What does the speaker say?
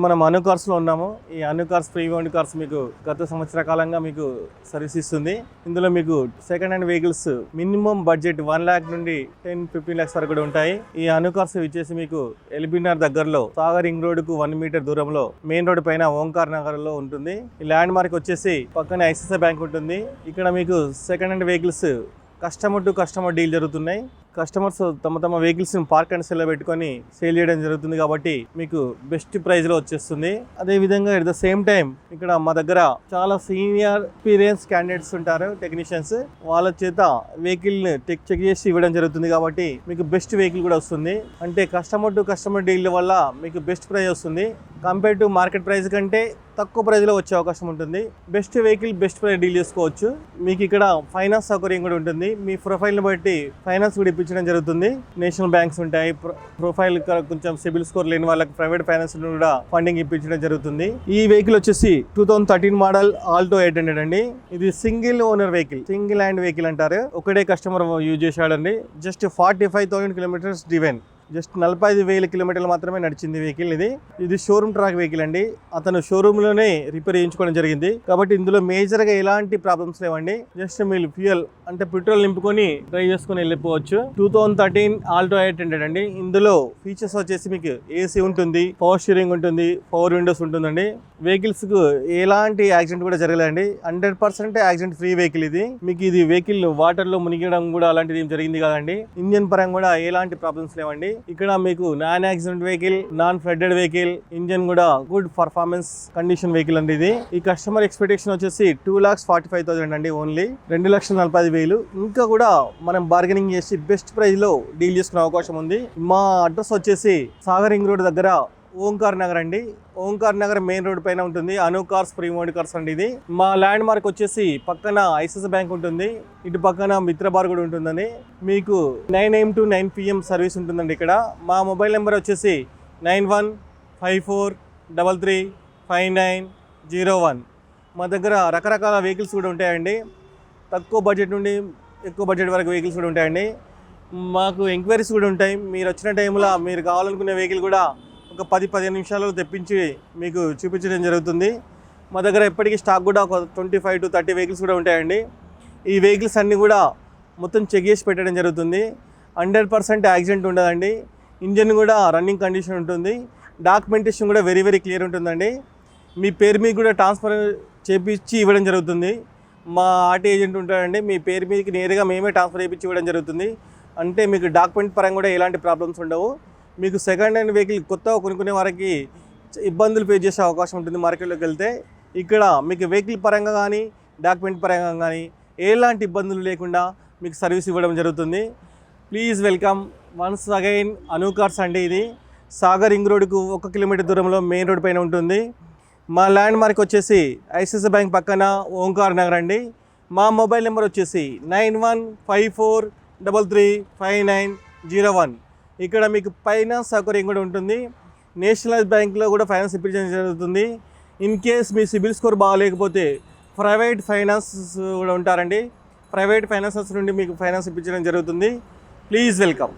మనం అను కార్స్లో ఉన్నాము. ఈ అను కార్స్ ప్రీ ఓన్డ్ కార్స్ మీకు గత సంవత్సర కాలంగా మీకు సర్వీస్ ఇస్తుంది. ఇందులో మీకు second hand vehicles minimum budget 1 lakh నుండి 10-15 lakhs వరకు కూడా ఉంటాయి. ఈ అను కార్స్ వచ్చేసి మీకు ఎల్బీనగర్ దగ్గరలో సాగర్ రింగ్ రోడ్ కు 1 meter దూరంలో మెయిన్ రోడ్ పైన ఓంకార్ నగర్ లో ఉంటుంది. ఈ ల్యాండ్ మార్క్ వచ్చేసి పక్కనే ఐసిఐసిఐ బ్యాంక్ ఉంటుంది. ఇక్కడ మీకు second hand vehicles customer to customer deal జరుగుతున్నాయి. కస్టమర్స్ తమ వెహికల్స్ పార్క్ అండ్ సెల్ పెట్టుకొని సేల్ చేయడం జరుగుతుంది కాబట్టి మీకు బెస్ట్ ప్రైస్ లో వచ్చేస్తుంది. అదే విధంగా ఎట్ ద సేమ్ టైం ఇక్కడ మా దగ్గర చాలా సీనియర్ ఎక్స్పీరియన్స్ క్యాండిడేట్స్ ఉంటారు, టెక్నీషియన్స్. వాళ్ళ చేత వెహికల్ చెక్ చేసి ఇవ్వడం జరుగుతుంది కాబట్టి మీకు బెస్ట్ వెహికల్ కూడా వస్తుంది. అంటే కస్టమర్ టు కస్టమర్ డీల్ వల్ల మీకు బెస్ట్ ప్రైస్ వస్తుంది. కంపేర్ టు మార్కెట్ ప్రైస్ కంటే తక్కువ ప్రైస్లో వచ్చే అవకాశం ఉంటుంది. Best vehicle best price deal చేసుకోవచ్చు. మీకు ఇక్కడ ఫైనాన్స్ సౌకర్యం కూడా ఉంటుంది. మీ ప్రొఫైల్ని బట్టి ఫైనాన్స్ కూడా ఇప్పించడం జరుగుతుంది. నేషనల్ బ్యాంక్స్ ఉంటాయి. ప్రొఫైల్ కొంచెం సిబిల్ స్కోర్ లేని వాళ్ళకి ప్రైవేట్ ఫైనాన్స్ కూడా ఫండింగ్ ఇప్పించడం జరుగుతుంది. ఈ వెహికల్ వచ్చేసి 2013 మోడల్ ఆల్టో 800 అండి. ఇది single owner vehicle, single hand vehicle అంటారు. ఒకటే కస్టమర్ యూజ్ చేశాడండి. Just 45,000 kilometers driven, just 45,000 kilometers మాత్రమే నడిచింది వెహికల్. ఇది షోరూమ్ ట్రాక్ వెహికల్ అండి. అతను షోరూమ్ లోనే రిపేర్ చేయించుకోవడం జరిగింది కాబట్టి ఇందులో మేజర్ గా ఎలాంటి ప్రాబ్లమ్స్ లేవండి. జస్ట్ మీరు ఫ్యూయల్ అంటే పెట్రోల్ నింపుకొని డ్రైవ్ చేసుకుని వెళ్ళిపోవచ్చు. 2013 ఆల్టో 800 అండి. ఇందులో ఫీచర్స్ వచ్చేసి మీకు ఏసీ ఉంటుంది, పవర్ స్టీరింగ్ ఉంటుంది, పవర్ విండోస్ ఉంటుందండి. వెహికల్స్ కు ఎలాంటి యాక్సిడెంట్ కూడా జరగలేదండి. 100% యాక్సిడెంట్ ఫ్రీ వెహికల్ ఇది. మీకు ఇది వెహికల్ వాటర్ లో మునిగడం కూడా అలాంటిది ఏం జరిగింది కాదండి. ఇంజన్ పరంగా కూడా ఎలాంటి ప్రాబ్లమ్స్ లేవండి. ఇక్కడ మీకు non accident vehicle, non flooded vehicle, engine కూడా గుడ్ పర్ఫార్మెన్స్ కండిషన్ వెహికల్ అండి ఇది. ఈ కస్టమర్ ఎక్స్పెక్టేషన్ వచ్చేసి 2,45,000 అండి. ఓన్లీ 2,40,000. ఇంకా కూడా మనం బార్గెనింగ్ చేసి బెస్ట్ ప్రైస్ లో డీల్ చేసుకునే అవకాశం ఉంది. మా అడ్రస్ వచ్చేసి సాగర్ రింగ్ రోడ్ దగ్గర ఓంకార్ నగర్ అండి. ఓంకార్ నగర్ మెయిన్ రోడ్ పైన ఉంటుంది అను కార్స్ ప్రీ ఓన్డ్ కార్స్ అండి. ఇది మా ల్యాండ్ మార్క్ వచ్చేసి పక్కన ఐసిఐసిఐ బ్యాంక్ ఉంటుంది, ఇటు పక్కన మిత్రబార్ కూడా ఉంటుందని. మీకు 9 AM to 9 PM సర్వీస్ ఉంటుందండి. ఇక్కడ మా మొబైల్ నెంబర్ వచ్చేసి 9154335901. మా దగ్గర రకరకాల వెహికల్స్ కూడా ఉంటాయండి. తక్కువ బడ్జెట్ నుండి ఎక్కువ బడ్జెట్ వరకు వెహికల్స్ కూడా ఉంటాయండి. మాకు ఎంక్వైరీస్ కూడా ఉంటాయి. మీరు వచ్చిన టైంలో మీరు కావాలనుకునే వెహికల్ కూడా ఒక 10-15 నిమిషాలలో తెప్పించి మీకు చూపించడం జరుగుతుంది. మా దగ్గర ఎప్పటికీ స్టాక్ కూడా ఒక 25 to 30 వెహికల్స్ కూడా ఉంటాయండి. ఈ వెహికల్స్ అన్నీ కూడా మొత్తం చెక్ చేసి పెట్టడం జరుగుతుంది. 100% యాక్సిడెంట్ ఉండదండి. ఇంజన్ కూడా రన్నింగ్ కండిషన్ ఉంటుంది. డాక్యుమెంటేషన్ కూడా వెరీ వెరీ క్లియర్ ఉంటుందండి. మీ పేరు మీద కూడా ట్రాన్స్ఫర్ చేపించి ఇవ్వడం జరుగుతుంది. మా ఆర్టీ ఏజెంట్ ఉంటాడండి. మీ పేరు మీదకి నేరుగా మేమే ట్రాన్స్ఫర్ చేయించి ఇవ్వడం జరుగుతుంది. అంటే మీకు డాక్యుమెంట్ పరంగా కూడా ఎలాంటి ప్రాబ్లమ్స్ ఉండవు. మీకు సెకండ్ హ్యాండ్ వెహికల్ కొత్తగా కొనుక్కునే వారికి ఇబ్బందులు ఫేస్ చేసే అవకాశం ఉంటుంది మార్కెట్లోకి వెళ్తే. ఇక్కడ మీకు వెహికల్ పరంగా కానీ డాక్యుమెంట్ పరంగా కానీ ఎలాంటి ఇబ్బందులు లేకుండా మీకు సర్వీస్ ఇవ్వడం జరుగుతుంది. Please welcome once again Anu cars అండి. ఇది సాగర్ రింగ్ రోడ్కు 1 kilometer దూరంలో మెయిన్ రోడ్ పైన ఉంటుంది. మా ల్యాండ్ మార్క్ వచ్చేసి ఐసిఐసిఐ బ్యాంక్ పక్కన ఓంకార్ నగర్ అండి. మా మొబైల్ నెంబర్ వచ్చేసి 9154335901. ఇక్కడ మీకు ఫైనాన్స్ సౌకర్యం కూడా ఉంటుంది. నేషనల్ బ్యాంక్లో కూడా ఫైనాన్స్ ఇప్పించడం జరుగుతుంది. In case me CIBIL score బాగాలేకపోతే ప్రైవేట్ ఫైనాన్స్ కూడా ఉంటారండి. ప్రైవేట్ ఫైనాన్సెస్ నుండి మీకు ఫైనాన్స్ ఇప్పించడం జరుగుతుంది. Please welcome.